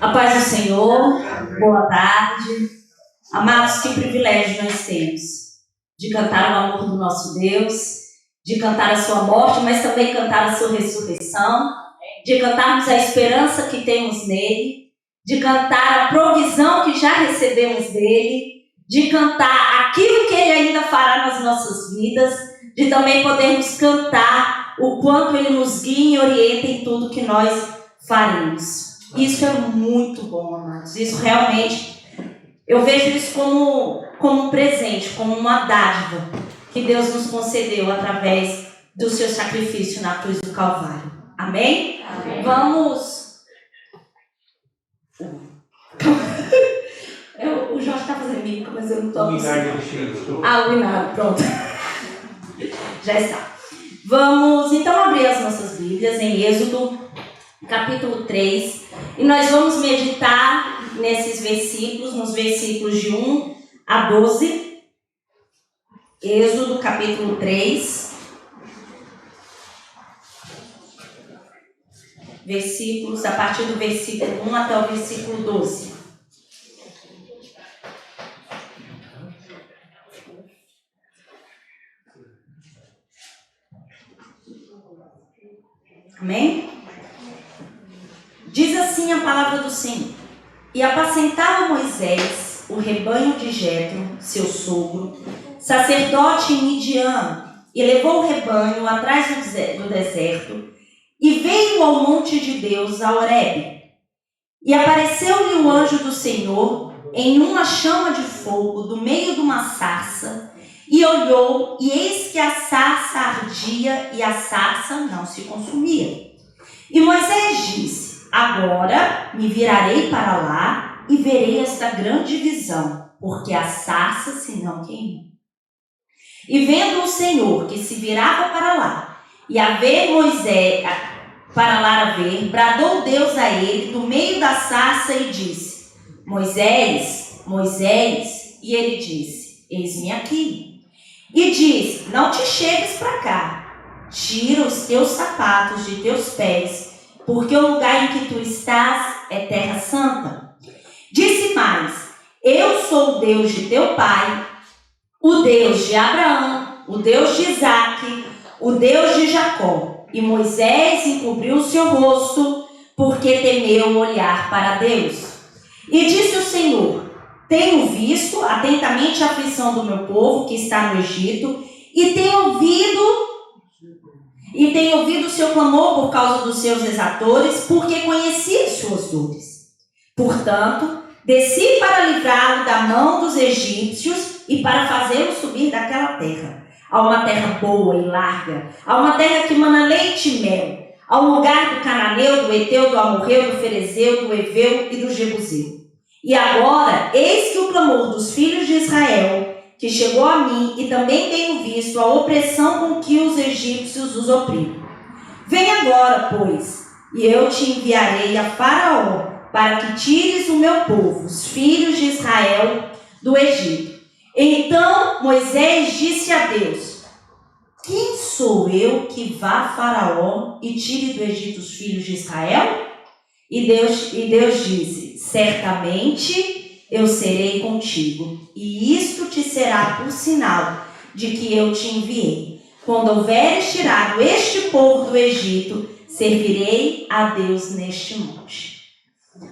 A paz do Senhor, boa tarde. Amados, que privilégio nós temos de cantar o amor do nosso Deus, de cantar a sua morte, mas também cantar a sua ressurreição, de cantarmos a esperança que temos nele, de cantar a provisão que já recebemos dele, de cantar aquilo que ele ainda fará nas nossas vidas, de também podermos cantar o quanto ele nos guia e orienta em tudo que nós faremos. Isso é muito bom, amados. Isso realmente, eu vejo isso como um presente, como uma dádiva que Deus nos concedeu através do seu sacrifício na cruz do Calvário. Amém? Amém. Vamos... O Jorge está fazendo mímica, mas eu não estou conseguindo. O vinagre, pronto. Já está. Vamos então abrir as nossas Bíblias em Êxodo, capítulo 3. E nós vamos meditar nesses versículos, nos versículos de 1 a 12. Êxodo, capítulo 3. Versículos, a partir do versículo 1 até o versículo 12. Amém? Diz assim a palavra do Senhor: E apacentava Moisés o rebanho de Jetro, seu sogro, sacerdote midiano, e levou o rebanho atrás do deserto, e veio ao monte de Deus, a Horebe. E apareceu-lhe o anjo do Senhor em uma chama de fogo do meio de uma sarça, e olhou, e eis que a sarça ardia e a sarça não se consumia. E Moisés disse: Agora me virarei para lá e verei esta grande visão, porque a sarça se não queimou. E vendo o Senhor que se virava para lá, e a ver Moisés para lá a ver, bradou Deus a ele do meio da sarça e disse: Moisés, Moisés. E ele disse: Eis-me aqui. E disse: Não te chegues para cá, tira os teus sapatos de teus pés, porque o lugar em que tu estás é terra santa. Disse mais: Eu sou o Deus de teu pai, o Deus de Abraão, o Deus de Isaque, o Deus de Jacó. E Moisés encobriu o seu rosto, porque temeu olhar para Deus. E disse o Senhor: Tenho visto atentamente a aflição do meu povo que está no Egito, e tenho ouvido o seu clamor por causa dos seus exatores, porque conheci as suas dores. Portanto, desci para livrá-lo da mão dos egípcios e para fazê-lo subir daquela terra, a uma terra boa e larga, a uma terra que mana leite e mel, ao lugar do cananeu, do Eteu, do Amorreu, do Ferezeu, do Eveu e do Jebuseu. E agora, eis que o clamor dos filhos de Israel, que chegou a mim, e também tenho visto a opressão com que os egípcios os oprimem. Vem agora, pois, e eu te enviarei a Faraó, para que tires o meu povo, os filhos de Israel, do Egito. Então Moisés disse a Deus: Quem sou eu que vá a Faraó e tire do Egito os filhos de Israel? E Deus disse: Certamente eu serei contigo, e isto te será por sinal de que eu te enviei. Quando houveres tirado este povo do Egito, servirei a Deus neste monte.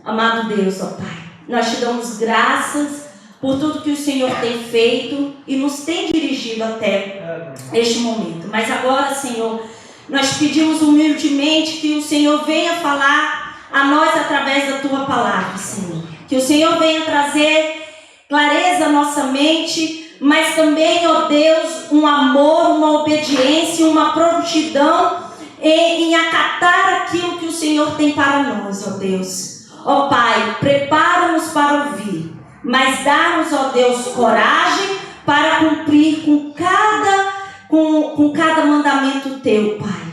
Amado Deus, ó Pai, nós te damos graças por tudo que o Senhor tem feito e nos tem dirigido até este momento. Mas agora, Senhor, nós pedimos humildemente que o Senhor venha falar a nós através da Tua palavra, Senhor. Que o Senhor venha trazer clareza à nossa mente, mas também, ó Deus, um amor, uma obediência, uma prontidão em acatar aquilo que o Senhor tem para nós, ó Deus. Ó Pai, prepara-nos para ouvir, mas dá-nos, ó Deus, coragem para cumprir com cada mandamento Teu, Pai.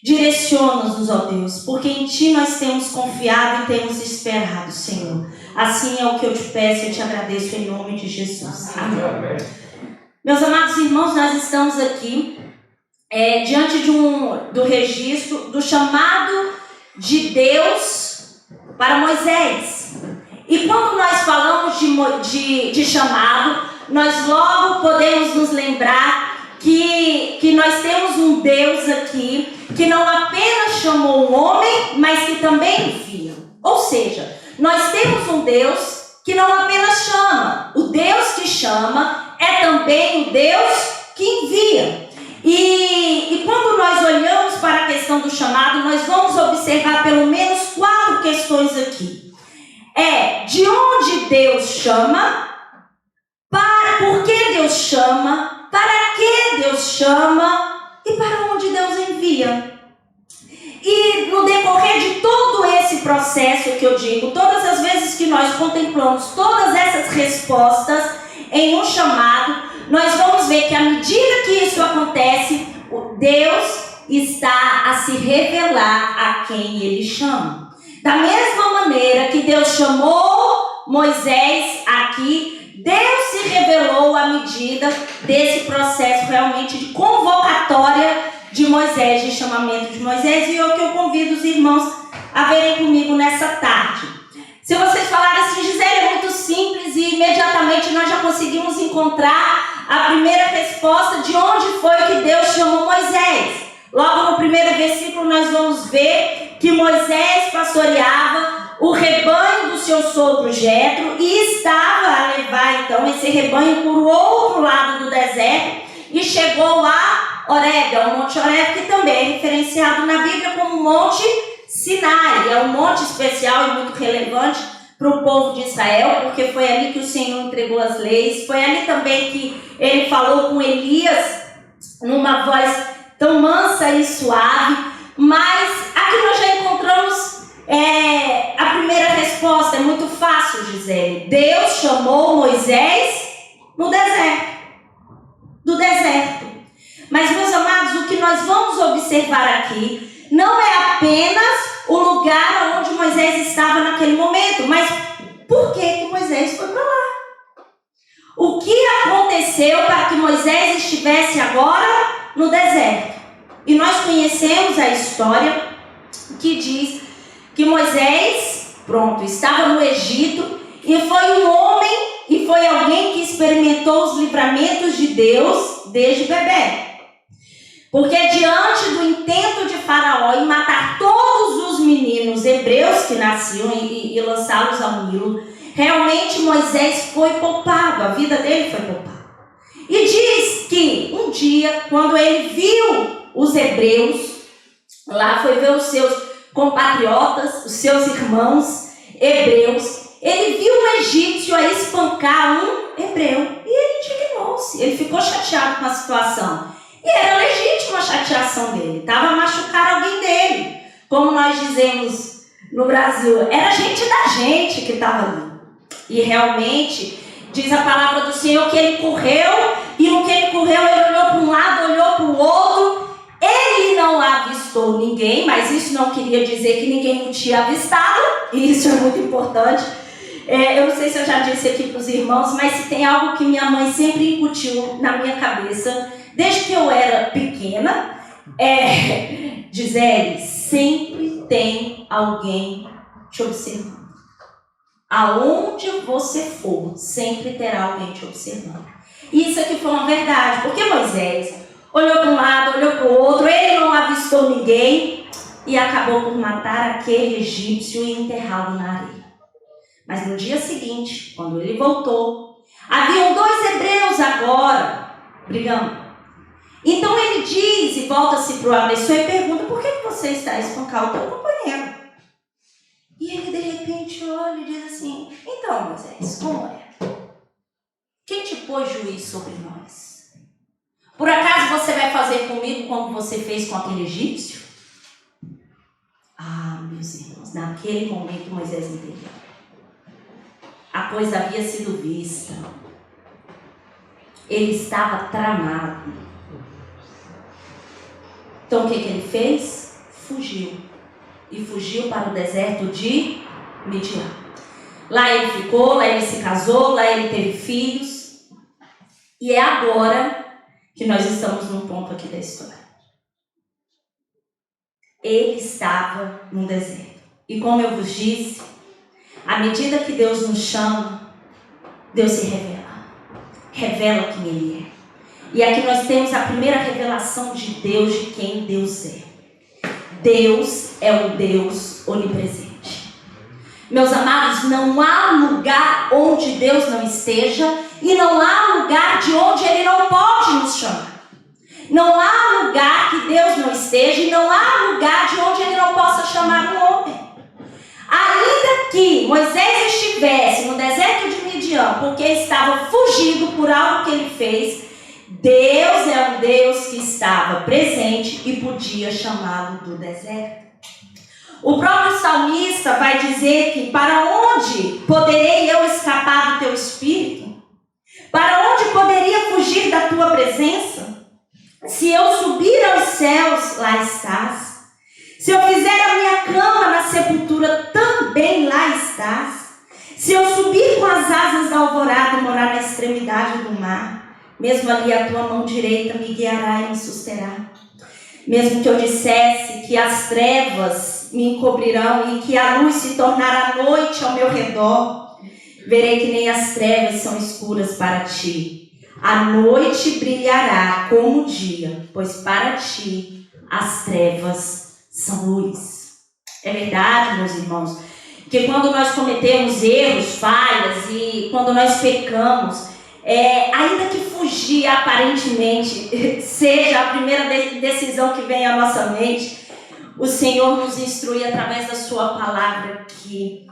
Direciona-nos, ó Deus, porque em Ti nós temos confiado e temos esperado, Senhor. Assim é o que eu te peço e te agradeço em nome de Jesus. Amém. Meus amados irmãos, nós estamos aqui diante do registro do chamado de Deus para Moisés. E quando nós falamos de chamado, nós logo podemos nos lembrar que nós temos um Deus aqui que não apenas chamou um homem, mas que também envia. Ou seja, nós temos um Deus que não apenas chama. O Deus que chama é também o Deus que envia. E quando nós olhamos para a questão do chamado, nós vamos observar pelo menos 4 questões aqui. De onde Deus chama, por que Deus chama, para que Deus chama e para onde Deus envia. E no decorrer de todo esse processo que eu digo, todas as vezes que nós contemplamos todas essas respostas em um chamado, nós vamos ver que à medida que isso acontece, Deus está a se revelar a quem Ele chama. Da mesma maneira que Deus chamou Moisés aqui, Deus se revelou à medida desse processo realmente de convocatória de Moisés, de chamamento de Moisés, e é o que eu convido os irmãos a verem comigo nessa tarde. Se vocês falarem assim, Gisele, é muito simples, e imediatamente nós já conseguimos encontrar a primeira resposta de onde foi que Deus chamou Moisés. Logo no primeiro versículo nós vamos ver que Moisés pastoreava o rebanho do seu sogro Jetro e estava a levar então esse rebanho por outro lado do deserto e chegou a Horebe, ao Monte Horebe, que também é referenciado na Bíblia como Monte Sinai. É um monte especial e muito relevante para o povo de Israel, porque foi ali que o Senhor entregou as leis, foi ali também que Ele falou com Elias numa voz tão mansa e suave. Mas aqui nós já encontramos a primeira resposta. É muito fácil, Gisele. Deus chamou Moisés no deserto. Do deserto. Mas, meus amados, o que nós vamos observar aqui não é apenas o lugar onde Moisés estava naquele momento, mas por que Moisés foi para lá? O que aconteceu para que Moisés estivesse agora no deserto? E nós conhecemos a história que diz que Moisés, estava no Egito e foi um homem e foi alguém que experimentou os livramentos de Deus desde bebê. Porque diante do intento de Faraó em matar todos os meninos hebreus que nasciam e lançá-los ao Nilo, realmente Moisés foi poupado, a vida dele foi poupada. E diz que um dia, quando ele viu os hebreus, lá foi ver os seus compatriotas, os seus irmãos hebreus, ele viu um egípcio a espancar um hebreu. E ele indignou-se, ele ficou chateado com a situação. E era legítima a chateação dele, estava a machucar alguém dele. Como nós dizemos no Brasil, era gente da gente que estava ali. E realmente, diz a palavra do Senhor que ele correu, e no que ele correu, ele olhou para um lado, olhou para o outro. Ele não avistou ninguém, mas isso não queria dizer que ninguém o tinha avistado, e isso é muito importante. Eu não sei se eu já disse aqui para os irmãos, mas se tem algo que minha mãe sempre incutiu na minha cabeça, desde que eu era pequena, Gisele, sempre tem alguém te observando. Aonde você for, sempre terá alguém te observando. Isso aqui foi uma verdade, porque Moisés olhou para um lado, olhou para o outro, ele não avistou ninguém e acabou por matar aquele egípcio e enterrá-lo na areia. Mas no dia seguinte, quando ele voltou, haviam 2 hebreus agora brigando. Então ele diz e volta-se para o agressor e pergunta: por que você está a espancar o teu companheiro? E ele de repente olha e diz assim: então, Moisés, como é? Quem te pôs juiz sobre nós? Por acaso você vai fazer comigo como você fez com aquele egípcio? Ah, meus irmãos, naquele momento Moisés entendeu. A coisa havia sido vista. Ele estava tramado. Então o que ele fez? Fugiu. E fugiu para o deserto de Midian. Lá ele ficou, lá ele se casou, lá ele teve filhos. E é agora que nós estamos num ponto aqui da história. Ele estava no deserto. E como eu vos disse, à medida que Deus nos chama, Deus se revela quem Ele é. E aqui nós temos a primeira revelação de Deus, de quem Deus é. Deus é um Deus onipresente. Meus amados, não há lugar onde Deus não esteja e não há lugar de onde Ele não pode nos chamar. Não há lugar que Deus não esteja e não há lugar de onde Ele não possa chamar um homem. Ainda que Moisés estivesse no deserto de Midian, porque estava fugido por algo que ele fez, Deus é um Deus que estava presente e podia chamá-lo do deserto. O próprio salmista vai dizer que para onde poderei eu escapar do teu espírito? Para onde poderia fugir da tua presença? Se eu subir aos céus, lá estás. Se eu fizer a minha cama na sepultura, também lá estás. Se eu subir com as asas da alvorada e morar na extremidade do mar, mesmo ali a tua mão direita me guiará e me susterá. Mesmo que eu dissesse que as trevas me encobrirão e que a luz se tornará noite ao meu redor, verei que nem as trevas são escuras para ti. A noite brilhará como o dia, pois para ti as trevas são luz. É verdade, meus irmãos, que quando nós cometemos erros, falhas e quando nós pecamos, ainda que fugir aparentemente seja a primeira decisão que vem à nossa mente, o Senhor nos instrui através da sua palavra que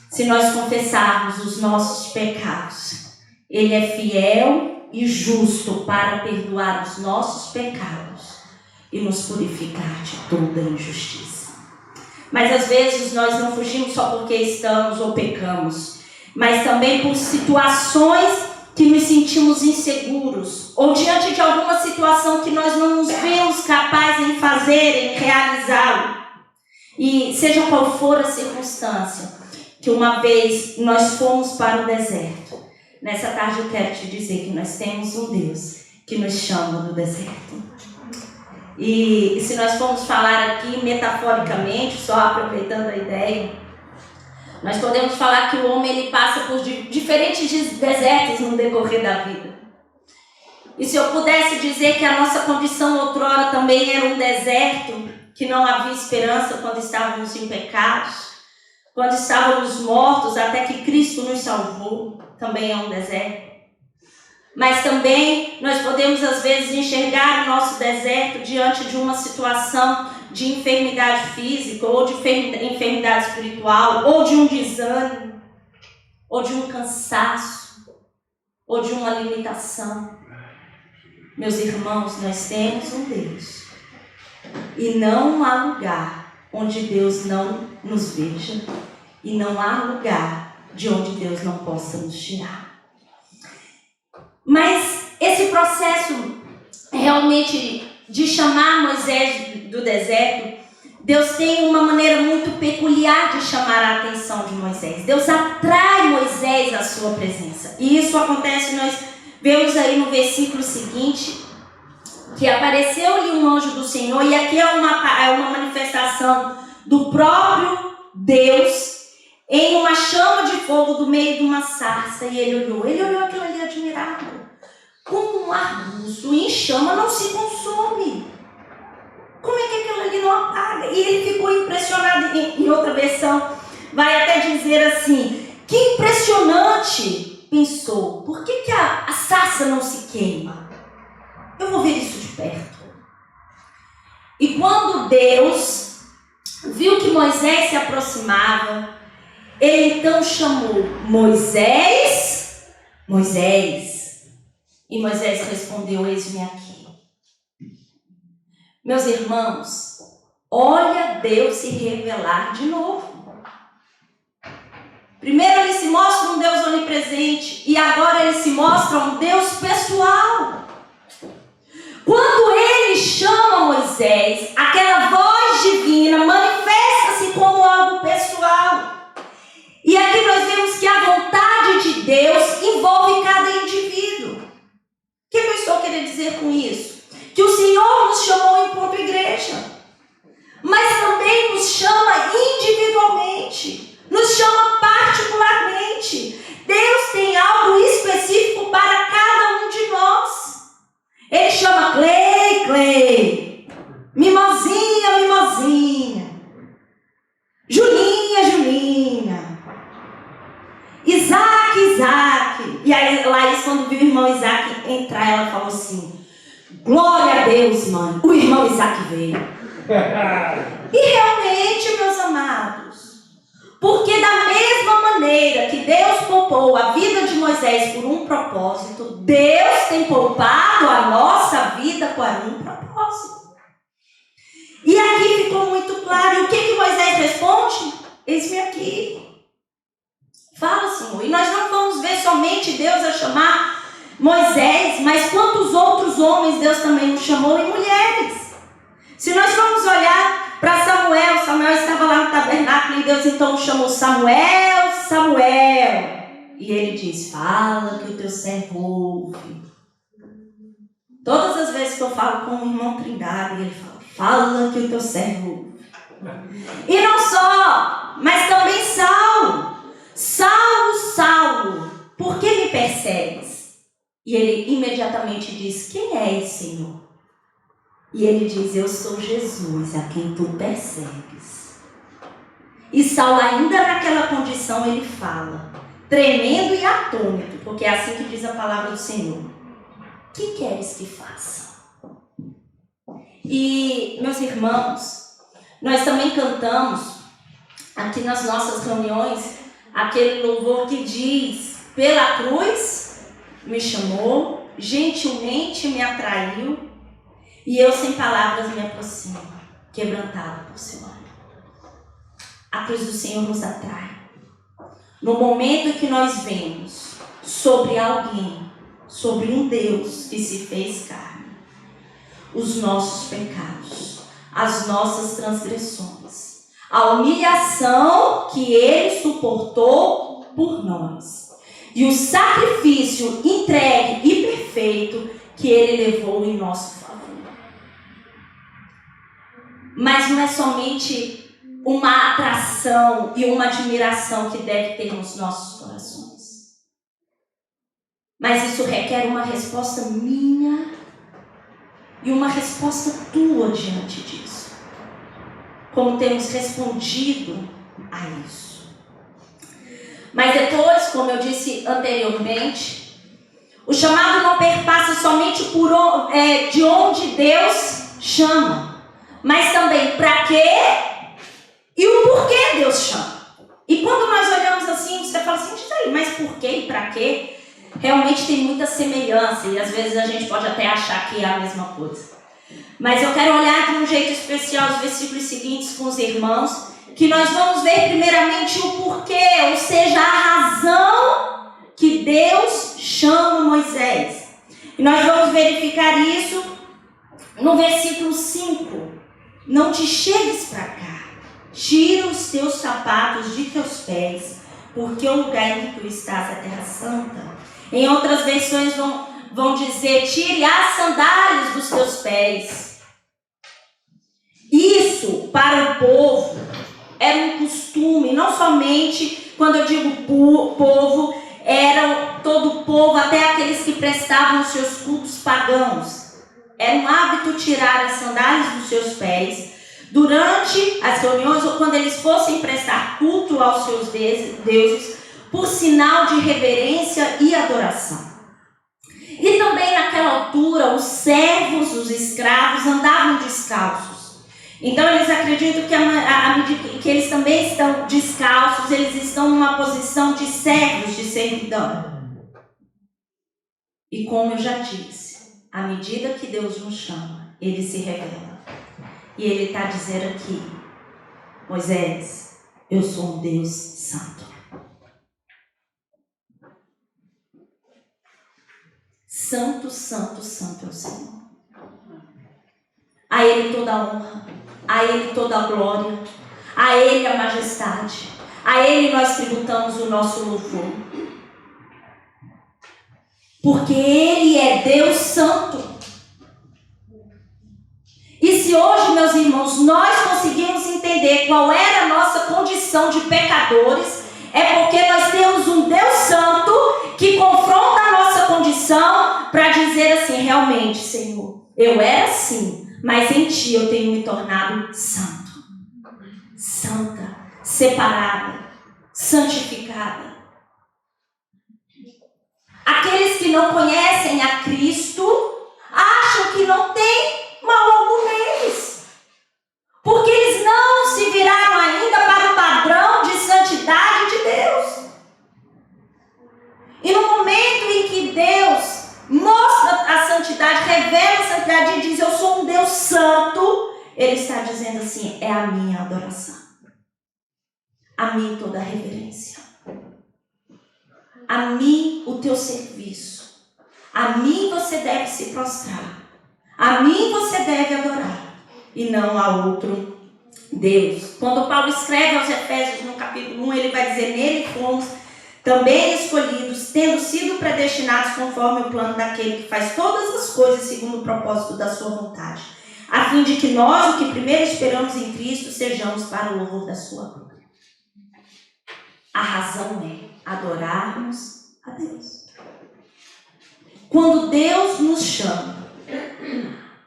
se nós confessarmos os nossos pecados, Ele é fiel e justo para perdoar os nossos pecados e nos purificar de toda injustiça. Mas às vezes nós não fugimos só porque estamos ou pecamos, mas também por situações que nos sentimos inseguros, ou diante de alguma situação que nós não nos vemos capazes em fazer, em realizá-lo. E seja qual for a circunstância, que uma vez nós fomos para o deserto, nessa tarde eu quero te dizer que nós temos um Deus que nos chama do deserto. E se nós formos falar aqui metaforicamente, só aproveitando a ideia, nós podemos falar que o homem ele passa por diferentes desertos no decorrer da vida. E se eu pudesse dizer que a nossa condição outrora também era um deserto, que não havia esperança quando estávamos em pecados, quando estávamos mortos até que Cristo nos salvou, também é um deserto. Mas também nós podemos às vezes enxergar o nosso deserto diante de uma situação de enfermidade física, ou de enfermidade espiritual, ou de um desânimo, ou de um cansaço, ou de uma limitação. Meus irmãos, nós temos um Deus, e não há lugar onde Deus não nos veja, e não há lugar de onde Deus não possa nos tirar. Mas esse processo realmente de chamar Moisés do deserto, Deus tem uma maneira muito peculiar de chamar a atenção de Moisés. Deus atrai Moisés à sua presença. E isso acontece, nós vemos aí no versículo seguinte, que apareceu-lhe um anjo do Senhor, e aqui é uma manifestação do próprio Deus em uma chama de fogo do meio de uma sarça, e ele olhou aquilo ali admirado. Como um arbusto em chama não se consome. Como é que aquilo ali não apaga? E ele ficou impressionado. Em outra versão vai até dizer assim: que impressionante, pensou. Por que a sarça não se queima? Eu vou ver isso de perto. E quando Deus viu que Moisés se aproximava, ele então chamou: Moisés, Moisés. E Moisés respondeu: eis-me aqui. Meus irmãos, olha Deus se revelar de novo. Primeiro ele se mostra um Deus onipresente, e agora ele se mostra um Deus pessoal. Quando ele chama Moisés, aquela voz divina manifesta-se como algo pessoal. E aqui nós vemos que a vontade de Deus envolve cada indivíduo. O que eu estou querendo dizer com isso? Que o Senhor nos chamou enquanto igreja, mas também nos chama individualmente. Clay. Mimosinha, Mimosinha. Julinha, Julinha. Isaac, Isaac. E aí Laís, quando viu o irmão Isaac entrar, ela falou assim: glória a Deus, mãe, o irmão Isaac veio. E realmente, meus amados, porque da mesma maneira que Deus poupou a vida de Moisés por um propósito, Deus tem poupado a nossa vida para um propósito. E aqui ficou muito claro. E o que Moisés responde? Eis-me aqui. Fala, Senhor. E nós não vamos ver somente Deus a chamar Moisés, mas quantos outros homens Deus também nos chamou, e mulheres. Se nós vamos olhar para Samuel, Samuel estava lá no tabernáculo e Deus então chamou Samuel, Samuel. E ele diz: fala que o teu servo ouve. Todas as vezes que eu falo com o irmão Trindade, ele fala que o teu servo ouve. E não só, mas também Saulo. Saulo, Saulo, por que me persegues? E ele imediatamente diz: quem és, Senhor? E ele diz: eu sou Jesus, a quem tu persegues. E Saulo, ainda naquela condição, ele fala, tremendo e atônito, porque é assim que diz a palavra do Senhor: que queres que faça? E, meus irmãos, nós também cantamos aqui nas nossas reuniões aquele louvor que diz: pela cruz me chamou, gentilmente me atraiu, e eu sem palavras me aproximo, quebrantado por seu amor. A cruz do Senhor nos atrai. No momento que nós vemos sobre alguém, sobre um Deus que se fez carne, os nossos pecados, as nossas transgressões, a humilhação que Ele suportou por nós, e o sacrifício entregue e perfeito que Ele levou em nosso favor. Mas não é somente uma atração e uma admiração que deve ter nos nossos corações, mas isso requer uma resposta minha e uma resposta tua diante disso. Como temos respondido a isso. Mas depois, como eu disse anteriormente, o chamado não perpassa somente de onde Deus chama, mas também para quê e o porquê Deus chama. E quando nós olhamos assim, você fala assim: diz aí, mas por quê e para quê? Realmente tem muita semelhança e às vezes a gente pode até achar que é a mesma coisa. Mas eu quero olhar de um jeito especial os versículos seguintes com os irmãos, que nós vamos ver primeiramente o porquê, ou seja, a razão que Deus chama Moisés. E nós vamos verificar isso no versículo 5. Não te chegues para cá, tira os teus sapatos de teus pés, porque o lugar em que tu estás é terra santa. Em outras versões vão dizer: tire as sandálias dos teus pés. Isso, para o povo, era um costume. Não somente, quando eu digo povo, era todo o povo, até aqueles que prestavam os seus cultos pagãos. Era um hábito tirar as sandálias dos seus pés durante as reuniões ou quando eles fossem prestar culto aos seus deuses, por sinal de reverência e adoração. E também naquela altura, os servos, os escravos andavam descalços. Então eles acreditam que à medida que eles também estão descalços, eles estão numa posição de servos, de servidão. E como eu já disse, à medida que Deus nos chama, Ele se revela. E Ele está dizendo aqui: Moisés, eu sou um Deus santo. Santo, santo, santo é o Senhor. A Ele toda a honra, a Ele toda a glória, a Ele a majestade, a Ele nós tributamos o nosso louvor. Porque Ele é Deus santo. E se hoje, meus irmãos, nós conseguimos entender qual era a nossa condição de pecadores, é porque nós temos um Deus santo que confronta a nossa condição para dizer assim: realmente realmente, Senhor, eu era assim, mas em Ti eu tenho me tornado santo, santa, separada, santificada. Aqueles que não conhecem a Cristo acham que não tem mal algum neles, porque eles não se viraram ainda para o padrão de santidade de Deus. E no momento em que Deus mostra a santidade, revela a santidade e diz: eu sou um Deus santo, Ele está dizendo assim: é a minha adoração, a mim toda a reverência, a mim o teu serviço, a mim você deve se prostrar, a mim você deve adorar, e não a outro Deus. Quando Paulo escreve aos Efésios no capítulo 1, ele vai dizer: nele fomos também escolhidos, tendo sido predestinados conforme o plano daquele que faz todas as coisas segundo o propósito da sua vontade, a fim de que nós, o que primeiro esperamos em Cristo, sejamos para o louvor da sua glória. A razão é adorarmos a Deus. Quando Deus nos chama,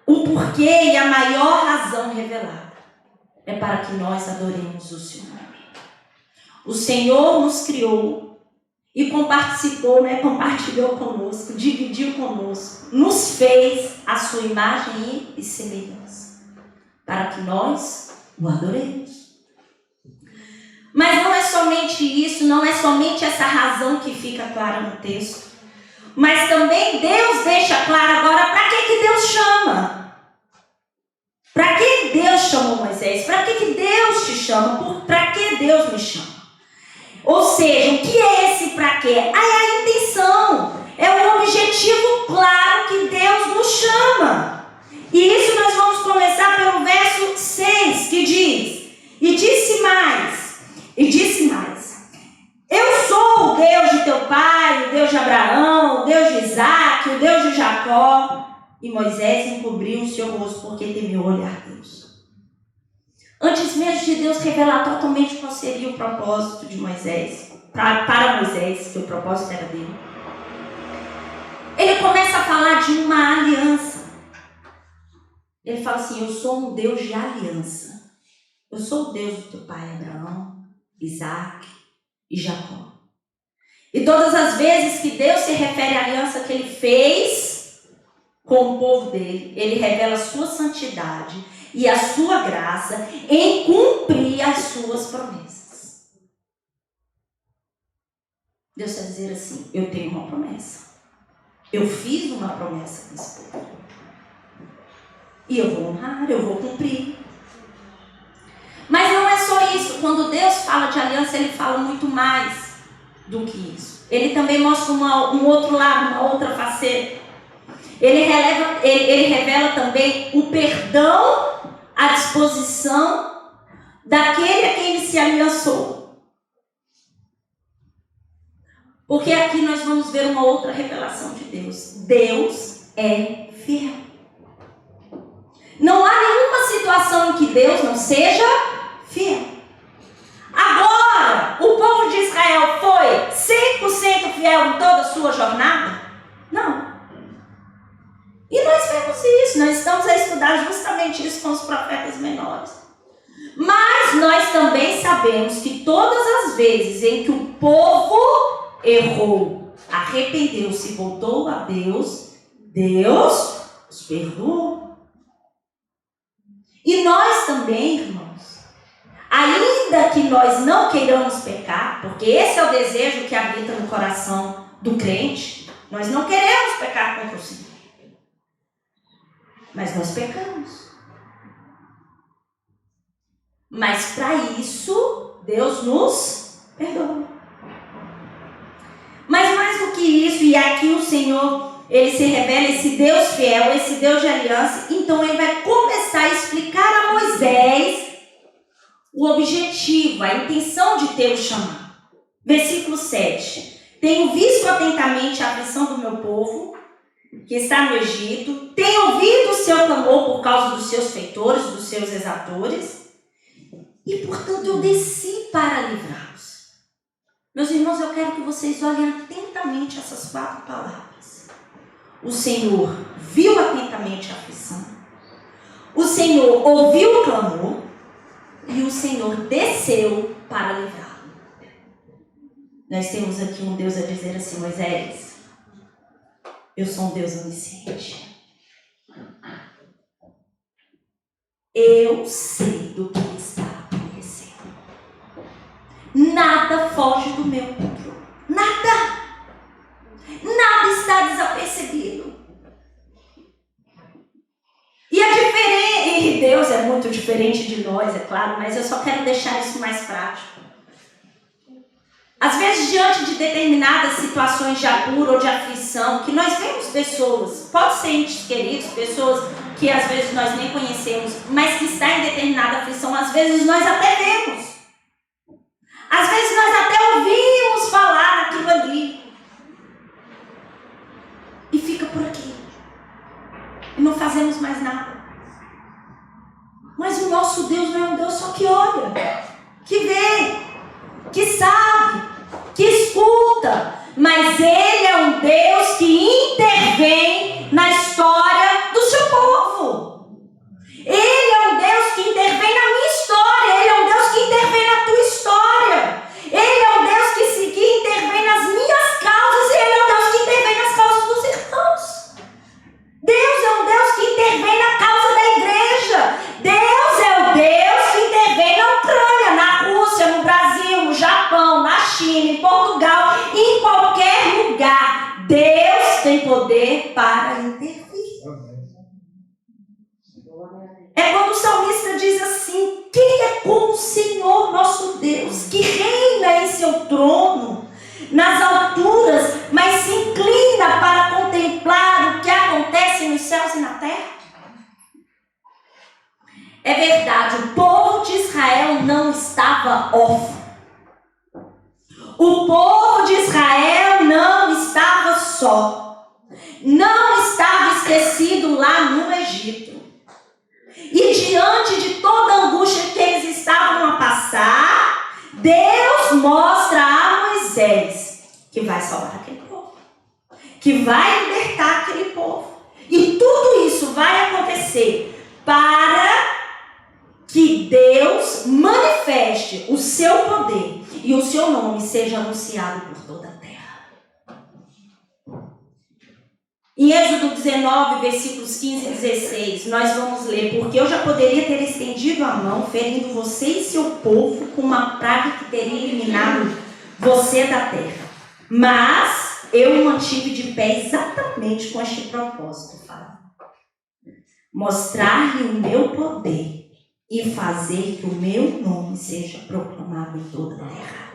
o porquê e a maior razão revelada é para que nós adoremos o Senhor. O Senhor nos criou e compartilhou conosco, dividiu conosco, nos fez a sua imagem e semelhança, para que nós o adoremos. Mas não é somente isso, não é somente essa razão que fica clara no texto, mas também Deus deixa claro agora para que Deus chama. Para que Deus chamou Moisés? Para que Deus te chama? Para que Deus me chama? Ou seja, o que é esse para quê? É a intenção, é o objetivo claro que Deus nos chama. E isso nós vamos começar pelo verso 6, que diz: e disse mais, eu sou o Deus de teu pai, o Deus de Abraão, o Deus de Isaac, o Deus de Jacó. E Moisés encobriu o seu rosto porque temeu olhar Deus. Antes mesmo de Deus revelar totalmente qual seria o propósito de Moisés, para Moisés, que o propósito era dele, ele começa a falar de uma aliança. Ele fala assim: eu sou um Deus de aliança. Eu sou o Deus do teu pai Abraão, Isaac e Jacó. E todas as vezes que Deus se refere à aliança que ele fez com o povo dele, ele revela a sua santidade e a sua graça em cumprir as suas promessas. Deus está dizendo assim: eu tenho uma promessa. Eu fiz uma promessa com esse povo. E eu vou honrar, eu vou cumprir. Mas não é só isso. Quando Deus fala de aliança, Ele fala muito mais do que isso. Ele também mostra um outro lado, uma outra faceta. Ele revela também o perdão à disposição daquele a quem Ele se aliançou. Porque aqui nós vamos ver uma outra revelação de Deus. Deus é fiel. Não há nenhuma situação em que Deus não seja fiel. Agora, o povo de Israel foi 100% fiel em toda a sua jornada? Não. E nós vemos isso, nós estamos a estudar justamente isso com os profetas menores. Mas nós também sabemos que todas as vezes em que o povo errou, arrependeu-se e voltou a Deus, Deus os perdoou. E nós também, irmãos, ainda que nós não queiramos pecar, porque esse é o desejo que habita no coração do crente, nós não queremos pecar contra o Senhor. Mas nós pecamos. Mas para isso, Deus nos perdoa. Mas mais do que isso, e aqui o Senhor, Ele se revela, esse Deus fiel, esse Deus de aliança. Então Ele vai começar a explicar a Moisés o objetivo, a intenção de ter o chamado. Versículo 7. Tenho visto atentamente a aflição do meu povo, que está no Egito, tenho ouvido o seu clamor por causa dos seus feitores, dos seus exatores, e portanto eu desci para livrá-los. Meus irmãos, eu quero que vocês olhem atentamente essas 4 palavras. o Senhor viu atentamente a aflição, o Senhor ouviu o clamor e o Senhor desceu para livrá-lo. Nós temos aqui um Deus a dizer assim: Moisés, eu sou um Deus onisciente. Eu sei do que está acontecendo. Nada foge do meu controle. Nada. Nada está desapercebido. E Deus é muito diferente de nós, é claro, mas eu só quero deixar isso mais prático. Às vezes, diante de determinadas situações de apuro ou de aflição, que nós vemos pessoas, pode ser entes queridos, pessoas que às vezes nós nem conhecemos, mas que está em determinada aflição, às vezes nós até vemos. Às vezes nós até ouvimos falar naquilo ali. E fica por aqui. E não fazemos mais nada. Mas o nosso Deus não é um Deus só que olha, que vê, que sabe, que escuta. Mas Ele é um Deus que intervém na história do seu povo. Ele é um Deus que intervém na minha história. Ele é um Deus que intervém na tua história. Ele é um Deus que intervém nas minhas causas. E Ele é um Deus que intervém nas causas dos irmãos. Deus é um Deus que intervém na causa da igreja. Deus é o Deus que intervém na Ucrânia, na Rússia, no Brasil, no Japão, na China, em Portugal, em qualquer lugar. Deus tem poder para intervir. É quando o salmista diz assim: quem é como o Senhor nosso Deus, que reina em seu trono nas alturas, mas se inclina para contemplar o que acontece nos céus e na terra? É verdade, o povo de Israel não estava órfão. O povo de Israel não estava só. Não estava esquecido lá no Egito. E diante de toda a angústia que eles estavam a passar, Deus mostra a Moisés que vai salvar aquele povo, que vai libertar aquele povo. E tudo isso vai acontecer para que Deus manifeste o seu poder e o seu nome seja anunciado por toda a terra. Em Êxodo 19, versículos 15 e 16, nós vamos ler: porque eu já poderia ter estendido a mão, ferindo você e seu povo com uma praga que teria eliminado você da terra. Mas eu o mantive de pé exatamente com este propósito, Faraó: mostrar-lhe o meu poder e fazer que o meu nome seja proclamado em toda a terra.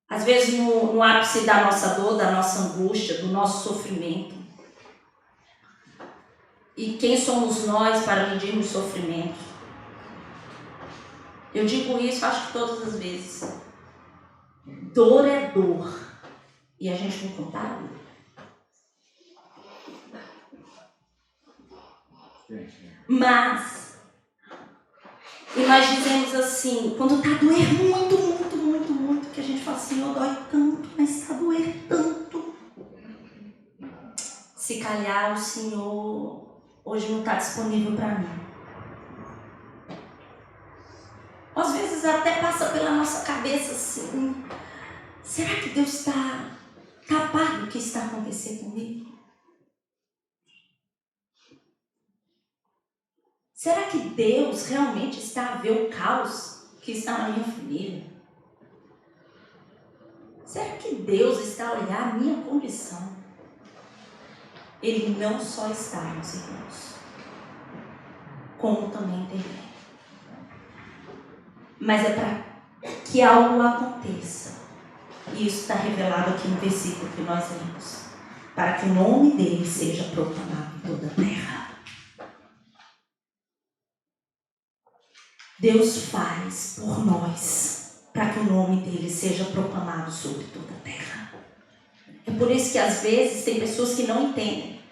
Às vezes no ápice da nossa dor, da nossa angústia, do nosso sofrimento. E quem somos nós para medirmos sofrimento? Eu digo isso, acho que todas as vezes. Dor é dor. E a gente não conta a dor. Mas, e nós dizemos assim, quando está a doer muito, muito, muito, muito, que a gente fala assim: eu dói tanto, mas está a doer tanto. Se calhar o Senhor hoje não está disponível para mim. Às vezes até passa pela nossa cabeça assim: será que Deus está a par do que está acontecendo comigo? Será que Deus realmente está a ver o caos que está na minha família? Será que Deus está a olhar a minha condição? Ele não só está, meus irmãos, como também intervém. Mas é para que algo aconteça. E isso está revelado aqui no versículo que nós lemos: para que o nome dele seja proclamado em toda a terra. Deus faz por nós para que o nome dele seja proclamado sobre toda a terra. É por isso que às vezes tem pessoas que não entendem.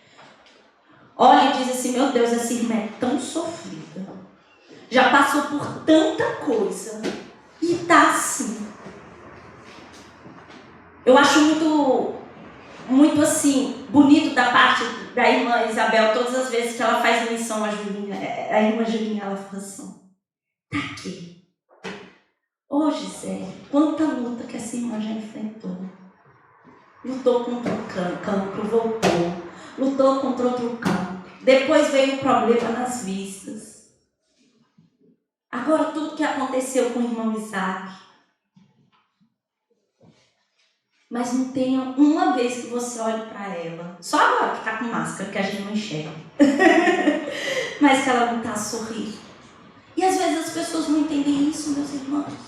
Olha e diz assim: meu Deus, essa irmã é tão sofrida, já passou por tanta coisa e está assim. Eu acho muito muito assim, bonito da parte da irmã Isabel, todas as vezes que ela faz menção a Julinha, a irmã Julinha, ela fala assim, tá aqui. Ô Gisele, quanta luta que essa irmã já enfrentou. Lutou contra um cancro, voltou. Lutou contra outro cancro. Depois veio o problema nas vistas. Agora tudo que aconteceu com o irmão Isaac. Mas não tenha uma vez que você olhe para ela. Só agora que está com máscara, que a gente não enxerga. Mas que ela não está a sorrir. E às vezes as pessoas não entendem isso, meus irmãos.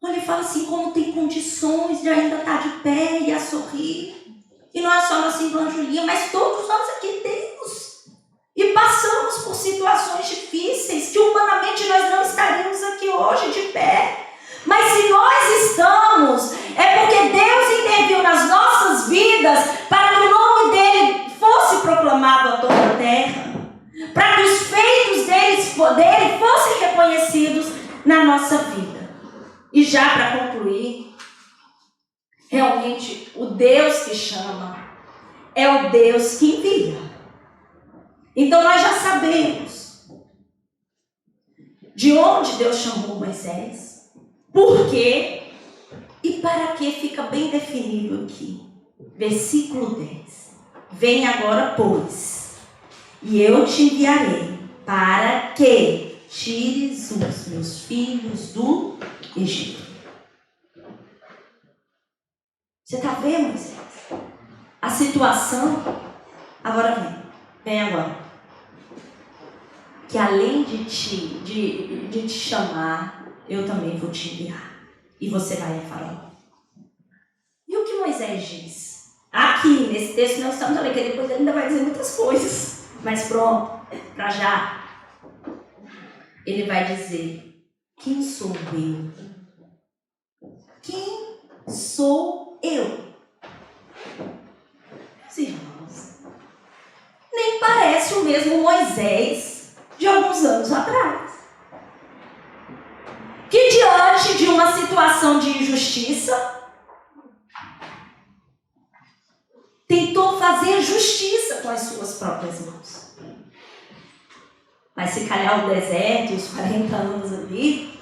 Olha e fala assim, como tem condições de ainda estar de pé e a sorrir. E não é só nossa irmã Julinha, mas todos nós aqui temos. E passamos por situações difíceis, que humanamente nós não estaríamos aqui hoje de pé. Mas se nós estamos, é porque Deus interviu nas nossas vidas para que o nome dele fosse proclamado a toda a terra. Para que os feitos dele fossem reconhecidos na nossa vida. E já para concluir, realmente o Deus que chama é o Deus que envia. Então nós já sabemos de onde Deus chamou Moisés. Por quê? E para que fica bem definido aqui. Versículo 10. Vem agora, pois, e eu te enviarei para que tires os meus filhos do Egito. Você está vendo, Moisés? A situação, agora vem agora. Que além de te chamar, eu também vou te enviar. E você vai a Faraó. E o que Moisés diz? Aqui, nesse texto, nós estamos lendo, que depois ele ainda vai dizer muitas coisas. Mas pronto, para já. Ele vai dizer, quem sou eu? Quem sou eu? Meus irmãos, nem parece o mesmo Moisés de alguns anos atrás. Que diante de uma situação de injustiça, tentou fazer justiça com as suas próprias mãos. Mas se calhar o deserto e os 40 anos ali,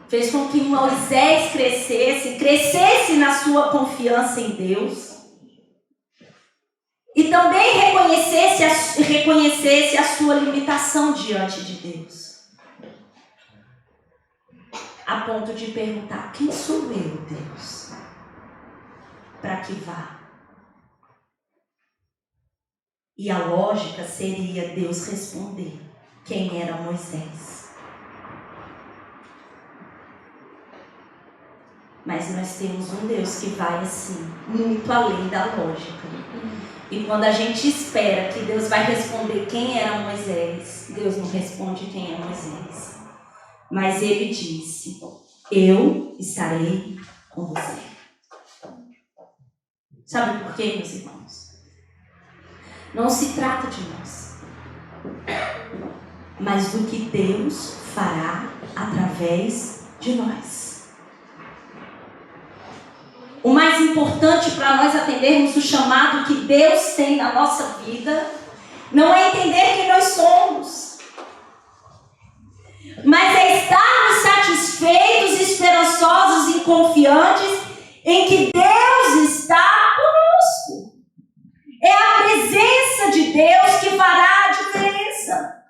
fez com que Moisés crescesse na sua confiança em Deus. E também reconhecesse a sua limitação diante de Deus. A ponto de perguntar, quem sou eu, Deus? Para que vá? E a lógica seria Deus responder quem era Moisés. Mas nós temos um Deus que vai assim, muito além da lógica. E quando a gente espera que Deus vai responder quem era Moisés, Deus não responde quem é Moisés. Mas ele disse, eu estarei com você. Sabe por quê, meus irmãos? Não se trata de nós, mas do que Deus fará através de nós. O mais importante para nós atendermos o chamado que Deus tem na nossa vida não é entender quem nós somos, mas é estarmos satisfeitos, esperançosos e confiantes em que Deus está conosco. É a presença de Deus que fará a diferença.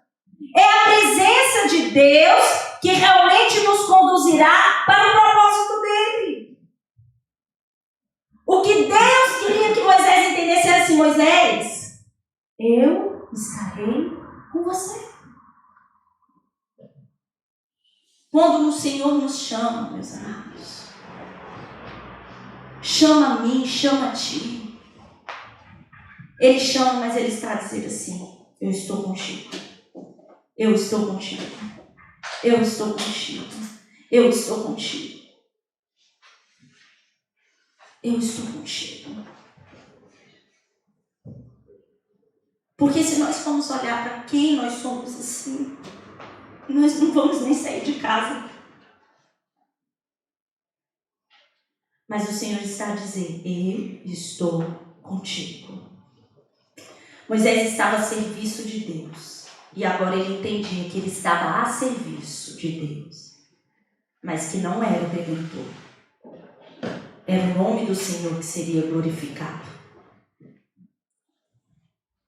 É a presença de Deus que realmente nos conduzirá para o propósito dele. O que Deus queria que Moisés entendesse era assim, Moisés, eu estarei com você. Quando o Senhor nos chama, meus amados, chama a mim, chama a ti. Ele chama, mas ele está a dizer assim, eu estou contigo. Eu estou contigo. Eu estou contigo. Eu estou contigo. Eu estou contigo. Porque se nós formos olhar para quem nós somos assim, nós não vamos nem sair de casa. Mas o Senhor está a dizer: eu estou contigo. Moisés estava a serviço de Deus. E agora ele entendia que ele estava a serviço de Deus. Mas que não era o Redentor. Era o nome do Senhor que seria glorificado.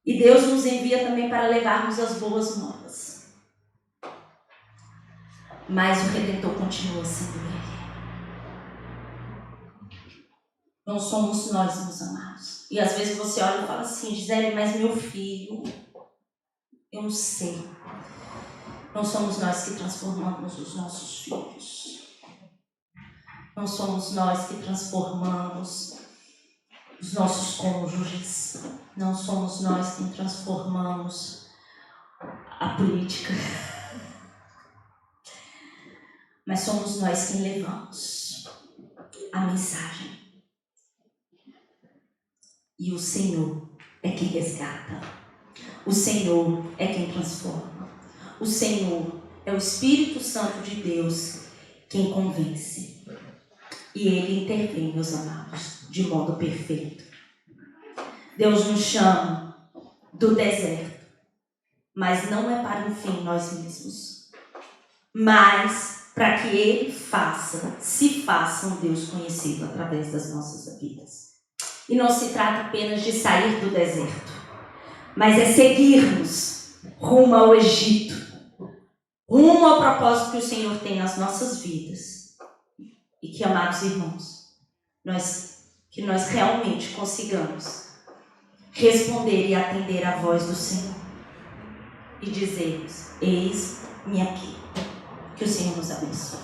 E Deus nos envia também para levarmos as boas novas. Mas o Redentor continua sendo Ele. Não somos nós, meus amados. E às vezes você olha e fala assim: Gisele, mas meu filho, eu não sei. Não somos nós que transformamos os nossos filhos. Não somos nós que transformamos os nossos cônjuges. Não somos nós que transformamos a política. Mas somos nós quem levamos a mensagem. E o Senhor é quem resgata. O Senhor é quem transforma. O Senhor é o Espírito Santo de Deus quem convence. E Ele intervém, meus amados, de modo perfeito. Deus nos chama do deserto, mas não é para um fim nós mesmos, mas para que Ele se faça um Deus conhecido através das nossas vidas. E não se trata apenas de sair do deserto, mas é seguirmos rumo ao Egito, rumo ao propósito que o Senhor tem nas nossas vidas. E que, amados irmãos, que nós realmente consigamos responder e atender à voz do Senhor e dizermos: eis-me aqui. Que o Senhor nos abençoe.